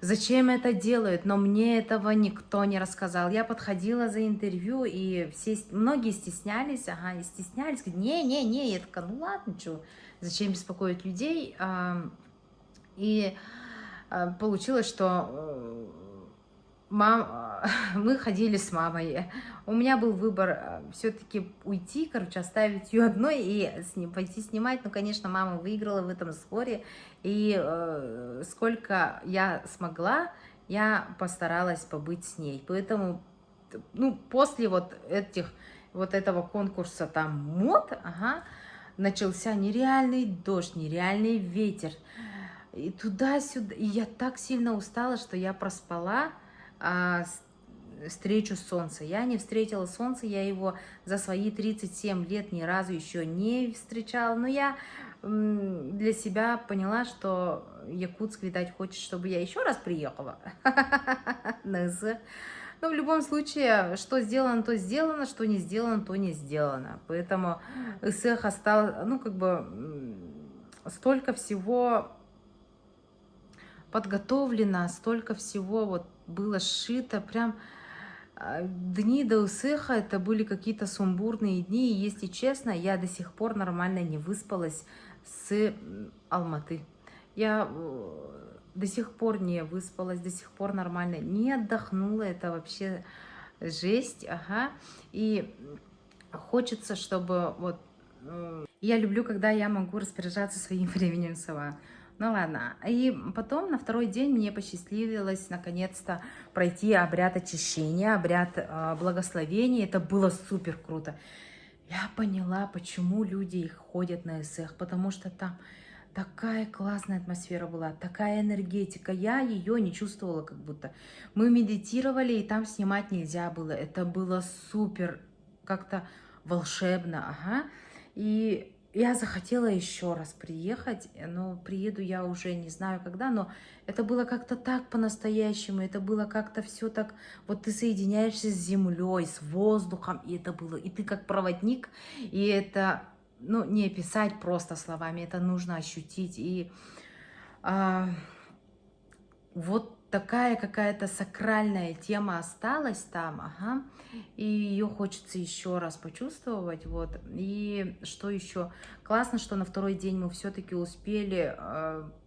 зачем это делают, но мне этого никто не рассказал. Я подходила за интервью, и многие стеснялись, говорят, не, я такая, ну ладно, что, зачем беспокоить людей, и получилось, что мы ходили с мамой. У меня был выбор все-таки уйти, оставить ее одной и пойти снимать. Ну, конечно, мама выиграла в этом споре. И сколько я смогла, я постаралась побыть с ней. Поэтому, ну, после вот этого конкурса там мод, начался нереальный дождь, нереальный ветер. И туда-сюда. И я так сильно устала, что я проспала встречу солнца. Я не встретила солнце, я его за свои 37 лет ни разу еще не встречала, но я для себя поняла, что Якутск, видать, хочет, чтобы я еще раз приехала на ИСЭХ. Но в любом случае, что сделано, то сделано, что не сделано, то не сделано. Поэтому ИСЭХ осталось, ну, как бы, столько всего подготовлено, столько всего вот было сшито, прям дни до ИСЭХа это были какие-то сумбурные дни, и, если честно, я до сих пор нормально не выспалась с Алматы. Я до сих пор не выспалась, до сих пор нормально не отдохнула, это вообще жесть, ага. И хочется, чтобы вот... Я люблю, когда я могу распоряжаться своим временем сама. Ну ладно. И потом на второй день мне посчастливилось наконец-то пройти обряд очищения, обряд благословения. Это было супер круто. Я поняла, почему люди ходят на ИСЭХ, потому что там такая классная атмосфера была, такая энергетика. Я ее не чувствовала как будто. Мы медитировали, и там снимать нельзя было. Это было супер, как-то волшебно. Ага. И я захотела еще раз приехать, но приеду я уже не знаю когда, но это было как-то так по-настоящему, это было как-то все так, вот ты соединяешься с землей, с воздухом, и это было, и ты как проводник, и это, ну, не описать просто словами, это нужно ощутить, и вот такая какая-то сакральная тема осталась там, ага, и ее хочется еще раз почувствовать, вот. И что еще? Классно, что на второй день мы все-таки успели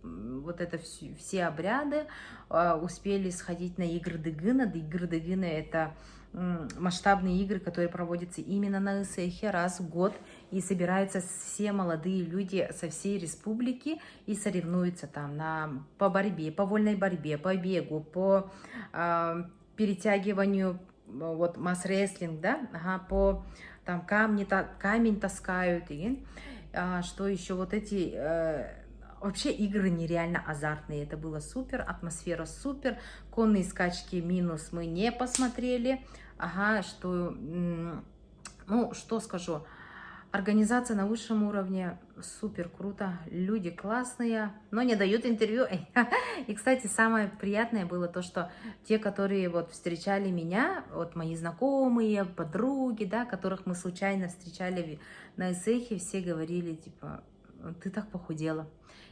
вот это все обряды, успели сходить на Игры-Дыгына. Игры-Дыгына — это масштабные игры, которые проводятся именно на ИСЭХе раз в год, и собираются все молодые люди со всей республики и соревнуются там по борьбе, по вольной борьбе, по бегу, по перетягиванию, вот масс-рестлинг, да, ага, по там камень таскают, и что еще, вот эти вообще игры нереально азартные, это было супер, атмосфера супер, конные скачки минус мы не посмотрели, ага, что, ну, что скажу, организация на высшем уровне, супер круто, люди классные, но не дают интервью. И, кстати, самое приятное было то, что те, которые вот встречали меня, вот мои знакомые, подруги, да, которых мы случайно встречали на ИСЭХе, все говорили, типа, ты так похудела.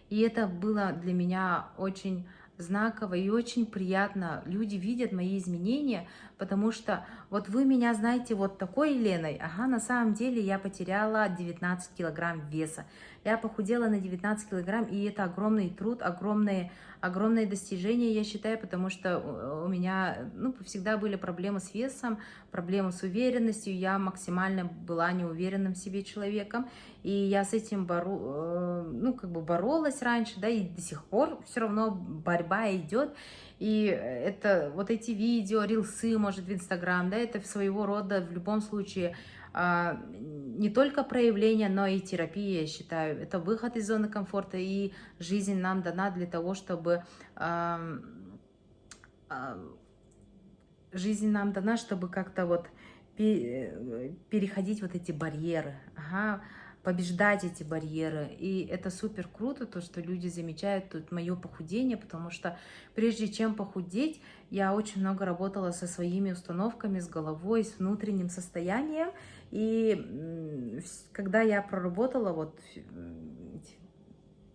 И это было для меня очень знаково и очень приятно. Люди видят мои изменения, потому что вот вы меня знаете вот такой Леной, ага, на самом деле я потеряла 19 килограмм веса. Я похудела на 19 килограмм, и это огромный труд, огромные достижения, я считаю, потому что у меня, ну, всегда были проблемы с весом, проблемы с уверенностью, я максимально была неуверенным в себе человеком, и я с этим боролась раньше, да, и до сих пор все равно борьба идет. И это вот эти видео, рилсы, может, в Инстаграм, да, это своего рода в любом случае не только проявление, но и терапия, я считаю. Это выход из зоны комфорта, и жизнь нам дана для того, чтобы как-то вот переходить вот эти барьеры, ага, побеждать эти барьеры. И это супер круто, то, что люди замечают тут мое похудение, потому что прежде чем похудеть, я очень много работала со своими установками, с головой, с внутренним состоянием. И когда я проработала вот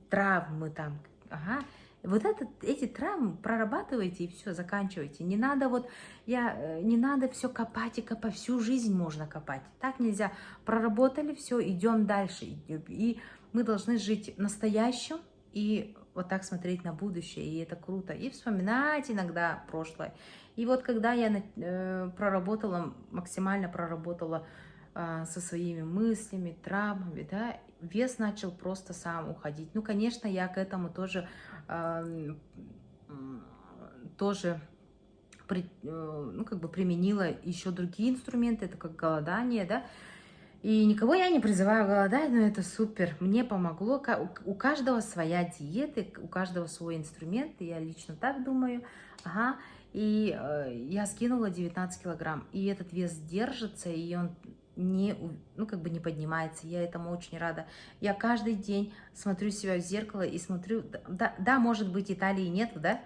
травмы там, ага, вот эти травмы прорабатывайте и все, заканчивайте. Не надо не надо все копать и копать, всю жизнь можно копать. Так нельзя. Проработали, все, идем дальше. И мы должны жить настоящим и вот так смотреть на будущее, и это круто. И вспоминать иногда прошлое. И вот когда я максимально проработала со своими мыслями, травмами, да, вес начал просто сам уходить. Ну, конечно, я к этому тоже применила еще другие инструменты, это как голодание, да. И никого я не призываю голодать, но это супер. Мне помогло. У каждого своя диета, у каждого свой инструмент, я лично так думаю. Ага. И я скинула 19 килограмм, и этот вес держится, и он ну, как бы не поднимается. Я этому очень рада. Я каждый день смотрю себя в зеркало и смотрю, да, может быть, Италии нету, да,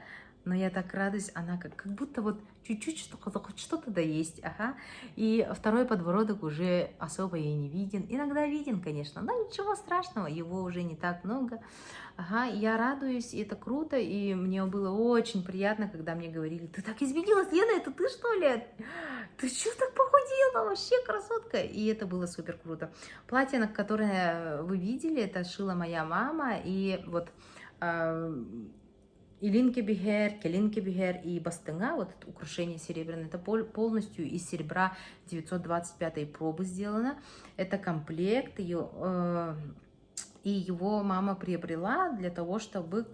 но я так радуюсь, она как будто вот чуть-чуть хоть что-то да есть, ага. И второй подбородок уже особо и не виден. Иногда виден, конечно, но ничего страшного, его уже не так много. Ага, я радуюсь, и это круто, и мне было очень приятно, когда мне говорили: ты так изменилась, Лена, это ты что ли? Ты что так похудела? Вообще красотка. И это было супер круто. Платье, которое вы видели, это шила моя мама, и вот Илинке Бихер и Бастынга, вот это украшение серебряное, это полностью из серебра 925 пробы сделано. Это комплект, и его мама приобрела для того, чтобы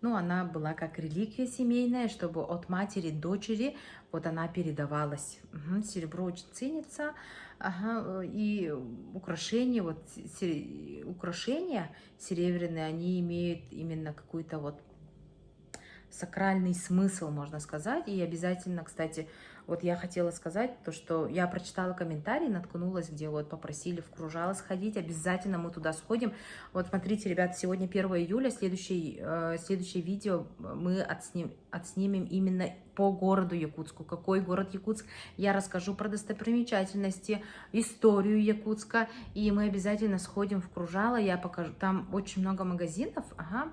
она была как реликвия семейная, чтобы от матери к дочери вот она передавалась. Серебро очень ценится. Ага, и украшения серебряные, они имеют именно какой-то вот сакральный смысл, можно сказать. И обязательно, кстати, вот я хотела сказать то, что я прочитала комментарий, наткнулась, где вот попросили в Кружало сходить. Обязательно мы туда сходим. Вот смотрите, ребят, сегодня 1 июля, следующее видео мы отснимем именно по городу Якутску. Какой город Якутск? Я расскажу про достопримечательности, историю Якутска. И мы обязательно сходим в Кружало. Я покажу. Там очень много магазинов. Ага.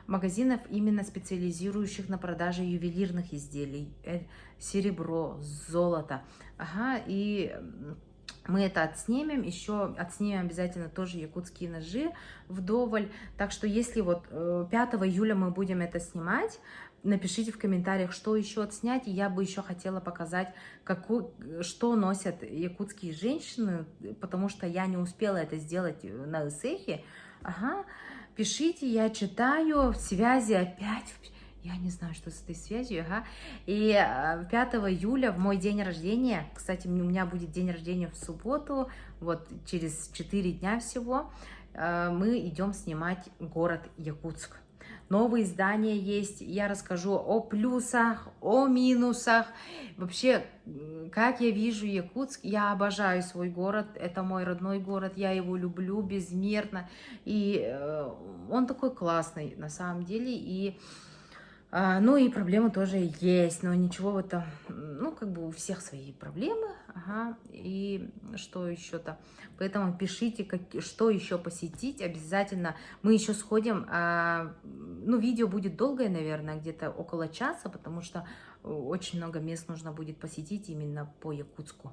Магазинов, именно специализирующих на продаже ювелирных изделий, серебро, золото. Ага, и мы это отснимем, еще отснимем обязательно тоже якутские ножи вдоволь. Так что если вот 5 июля мы будем это снимать, напишите в комментариях, что еще отснять. И я бы еще хотела показать, что носят якутские женщины, потому что я не успела это сделать на Исехе. Ага. Пишите, я читаю, в связи опять, я не знаю, что с этой связью, ага. И 5 июля, в мой день рождения, кстати, у меня будет день рождения в субботу, вот через 4 дня всего, мы идем снимать город Якутск. Новые здания есть, я расскажу о плюсах, о минусах, вообще, как я вижу Якутск. Я обожаю свой город, это мой родной город, я его люблю безмерно, и он такой классный на самом деле, и проблемы тоже есть, но ничего в этом, у всех свои проблемы, ага, и что еще-то, поэтому пишите, что еще посетить, обязательно мы еще сходим, видео будет долгое, наверное, где-то около часа, потому что очень много мест нужно будет посетить именно по Якутску.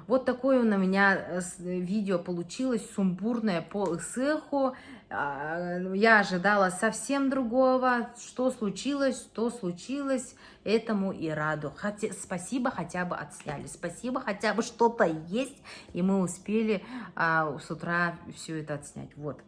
Вот такое у меня видео получилось, сумбурное по Исеху. Я ожидала совсем другого. Что случилось, то случилось. Этому и раду. Спасибо, хотя бы отсняли. Спасибо, хотя бы что-то есть. И мы успели с утра все это отснять. Вот.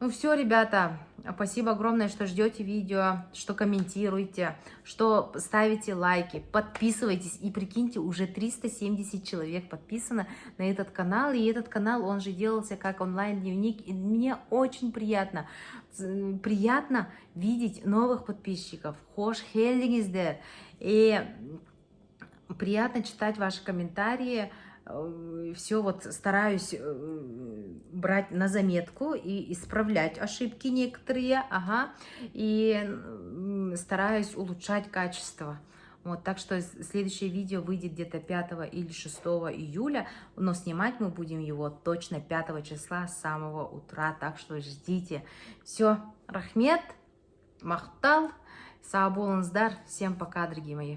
Ну все, ребята, спасибо огромное, что ждете видео, что комментируете, что ставите лайки, подписывайтесь. И прикиньте, уже 370 человек подписано на этот канал. И этот канал, он же делался как онлайн-дневник. И мне очень приятно видеть новых подписчиков. Хош хелдингиздер. И приятно читать ваши комментарии. Все вот стараюсь брать на заметку и исправлять ошибки некоторые, ага, и стараюсь улучшать качество. Вот, так что следующее видео выйдет где-то 5 или 6 июля, но снимать мы будем его точно 5 числа с самого утра, так что ждите. Все, рахмет, махтал, сау болыңыздар, всем пока, дорогие мои.